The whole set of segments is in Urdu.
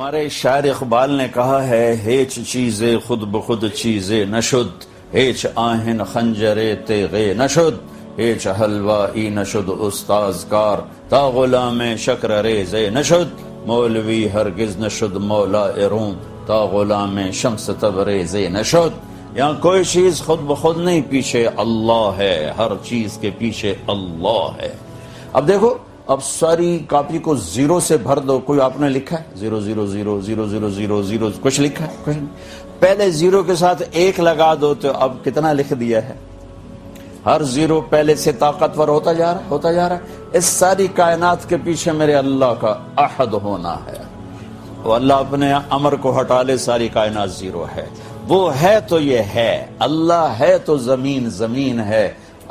ہمارے شاعر اقبال نے کہا ہے ہیچ چیزے خود بخود چیزے نشد، ہیچ آہن خنجرے تیغے نشد، ہیچ حلوائی نشد استاز کار، تا غلام شکر ریزے نشد، مولوی ہرگز نشد مولا روم، تا غلام شمس تبریزے نشد۔ یہاں کوئی چیز خود بخود نہیں، پیچھے اللہ ہے، ہر چیز کے پیچھے اللہ ہے۔ اب دیکھو، اب ساری کاپی کو زیرو سے بھر دو، کوئی آپ نے لکھا ہے 0000000 کچھ لکھا ہے؟ کچھ نہیں۔ پہلے زیرو کے ساتھ ایک لگا دو تو اب کتنا لکھ دیا ہے؟ ہر زیرو پہلے سے طاقتور ہوتا جا رہا ہے۔ اس ساری کائنات کے پیچھے میرے اللہ کا احد ہونا ہے۔ وہ اللہ اپنے امر کو ہٹا لے، ساری کائنات زیرو ہے۔ وہ ہے تو یہ ہے، اللہ ہے تو زمین زمین ہے،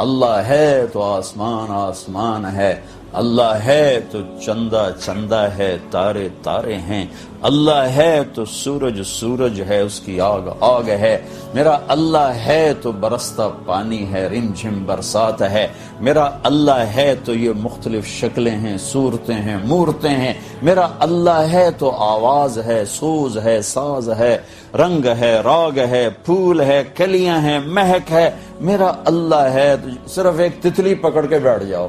اللہ ہے تو آسمان آسمان ہے، اللہ ہے تو چندہ چندہ ہے، تارے تارے ہیں، اللہ ہے تو سورج سورج ہے، اس کی آگ آگ ہے، میرا اللہ ہے تو برستا پانی ہے، رم جھم برسات ہے، میرا اللہ ہے تو یہ مختلف شکلیں ہیں، صورتیں ہیں، مورتیں ہیں، میرا اللہ ہے تو آواز ہے، سوز ہے، ساز ہے، رنگ ہے، راگ ہے، پھول ہے، کلیاں ہیں، مہک ہے، میرا اللہ ہے۔ تو صرف ایک تتلی پکڑ کے بیٹھ جاؤ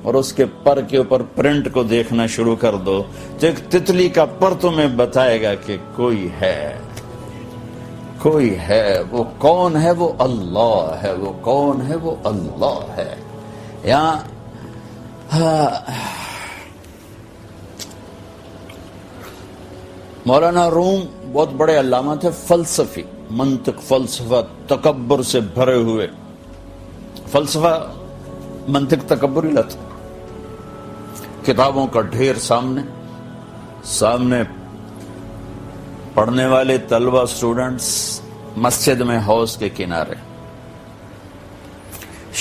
اور اس کے پر کے اوپر پرنٹ کو دیکھنا شروع کر دو تو ایک تتلی کا پر تمہیں بتائے گا کہ کوئی ہے، کوئی ہے۔ وہ کون ہے؟ وہ اللہ ہے۔ وہ کون ہے؟ وہ اللہ ہے۔ یہاں مولانا روم بہت بڑے علامہ تھے، فلسفی، منطق، فلسفہ، تکبر سے بھرے ہوئے۔ فلسفہ، منطق، تکبر ہی لت، کتابوں کا ڈھیر سامنے پڑھنے والے طلبہ اسٹوڈنٹس مسجد میں حوض کے کنارے۔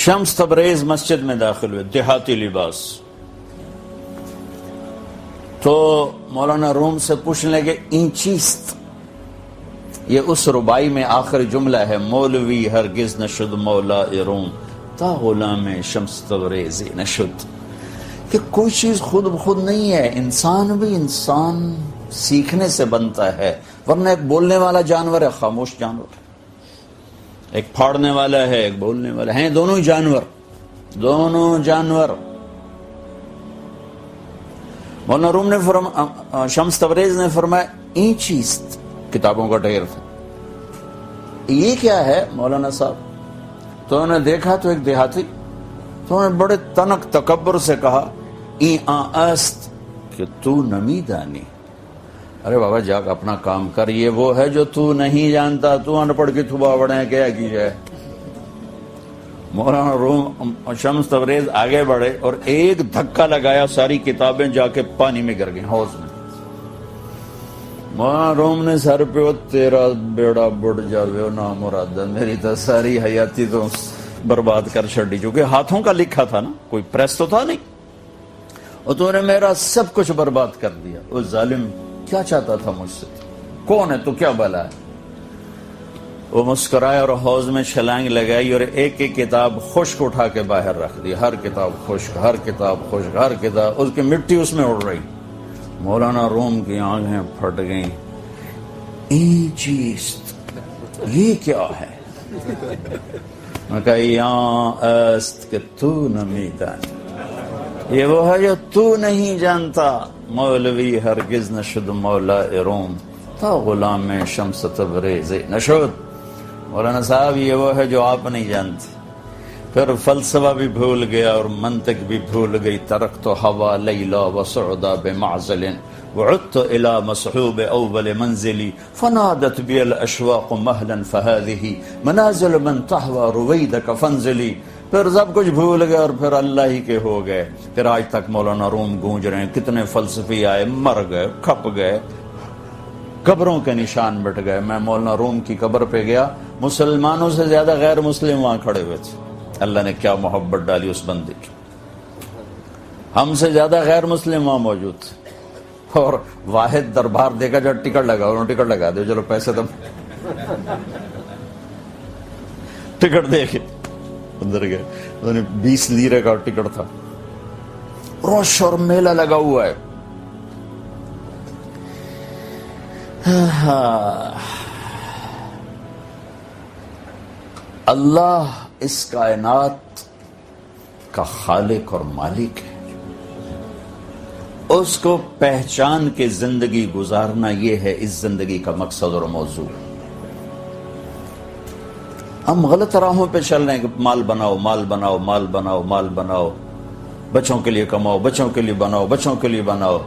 شمس تبریز مسجد میں داخل ہوئے، دیہاتی لباس، تو مولانا روم سے پوچھنے لگے اینچیست، یہ اس ربائی میں آخر جملہ ہے، مولوی ہرگز نشد مولا روم، تا غلام شمس تبریزی نشد، کہ کوئی چیز خود بخود نہیں ہے۔ انسان بھی انسان سیکھنے سے بنتا ہے، ورنہ ایک بولنے والا جانور ہے، خاموش جانور، ایک پھاڑنے والا ہے، ایک بولنے والا ہے، دونوں جانور، دونوں جانور۔ مولانا روم نے شمس تبریز نے فرمایا این چیز، کتابوں کا ڈھیر تھا، یہ کیا ہے مولانا صاحب؟ تو انہوں نے دیکھا تو ایک دیہاتی، تو انہوں نے بڑے تنک تکبر سے کہا ای است، کہ تو نمی دانی۔ ارے بابا جاگ اپنا کام کر، یہ وہ ہے جو تو نہیں جانتا، تو ان پڑھ کے تھوبا بڑھے کیا کی جائے۔ مولانا روم شمس تبریز آگے بڑھے اور ایک دھکا لگایا، ساری کتابیں جا کے پانی میں گر گئیں، حوض میں۔ مولانا روم نے سر پہ، وہ تیرا بیڑا بڑھ جاوے نا مراد، میری تو ساری حیاتی تو برباد کر چھڑی، چونکہ ہاتھوں کا لکھا تھا نا، کوئی پریس تو تھا نہیں، اور تو نے میرا سب کچھ برباد کر دیا۔ وہ ظالم کیا چاہتا تھا مجھ سے؟ کون ہے تو؟ کیا بلا ہے؟ وہ مسکرائے اور حوض میں چھلانگ لگائی اور ایک ایک کتاب خشک اٹھا کے باہر رکھ دی، ہر کتاب خشک، ہر کتاب خشک، ہر کتاب، اس کی مٹی اس میں اڑ رہی۔ مولانا روم کی آنکھیں پھٹ گئیں، این چیز، یہ کیا ہے؟ میں کہا یہاں است کہ تو نمی دانی، یہ وہ ہے جو تو نہیں جانتا، مولوی ہرگز نشد مولا روم، تا غلام شمس تبریز نشد۔ مولانا صاحب یہ وہ ہے جو آپ نہیں جانتے۔ پھر فلسفہ بھی بھول گیا اور منطق بھی بھول گئی۔ ترکت ہوا لیلا وسعدا بمعزل وعدت الى مصحوب اول منزلی فنادت بی الاشواق مہلا فهذه منازل من تحوى رویدک فانزلی۔ پھر سب کچھ بھول گئے اور پھر اللہ ہی کے ہو گئے۔ پھر آج تک مولانا روم گونج رہے ہیں، کتنے فلسفی آئے، مر گئے، کھپ گئے، قبروں کے نشان مٹ گئے۔ میں مولانا روم کی قبر پہ گیا، مسلمانوں سے زیادہ غیر مسلم وہاں کھڑے ہوئے تھے۔ اللہ نے کیا محبت ڈالی اس بندے کی، ہم سے زیادہ غیر مسلم وہاں موجود تھے، اور واحد دربار دیکھا جو ٹکٹ لگا، انہوں نے ٹکٹ لگا دے، چلو پیسے تم ٹکٹ دے کے اندر گئے۔ انہوں نے 20 لیرے کا ٹکٹ تھا، روش اور میلہ لگا ہوا ہے۔ اللہ اس کائنات کا خالق اور مالک ہے، اس کو پہچان کے زندگی گزارنا، یہ ہے اس زندگی کا مقصد اور موضوع۔ ہم غلط راہوں پہ چل رہے ہیں کہ مال بناؤ، مال بناؤ، مال بناؤ، مال بناؤ، بچوں کے لیے کماؤ، بچوں کے لیے بناؤ، بچوں کے لیے بناؤ۔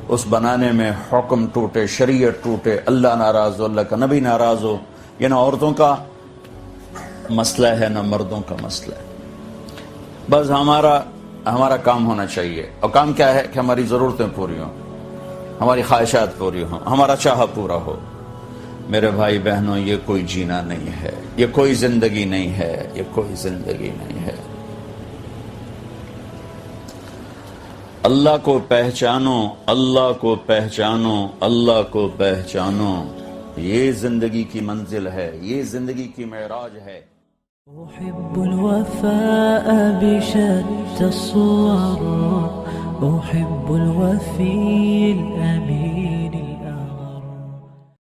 اس بنانے میں حکم ٹوٹے، شریعت ٹوٹے، اللہ ناراض ہو، اللہ کا نبی ناراض ہو۔ یہ نہ عورتوں کا مسئلہ ہے نہ مردوں کا مسئلہ ہے، بس ہمارا کام ہونا چاہیے۔ اور کام کیا ہے کہ ہماری ضرورتیں پوری ہوں، ہماری خواہشات پوری ہوں، ہمارا چاہا پورا ہو۔ میرے بھائی بہنوں، یہ کوئی جینا نہیں ہے، یہ کوئی زندگی نہیں ہے، یہ کوئی زندگی نہیں ہے۔ اللہ کو پہچانو، اللہ کو پہچانو، اللہ کو پہچانو، یہ زندگی کی منزل ہے، یہ زندگی کی معراج ہے۔ أحب الوفاء بشتى الصور، أحب الوفي الأمين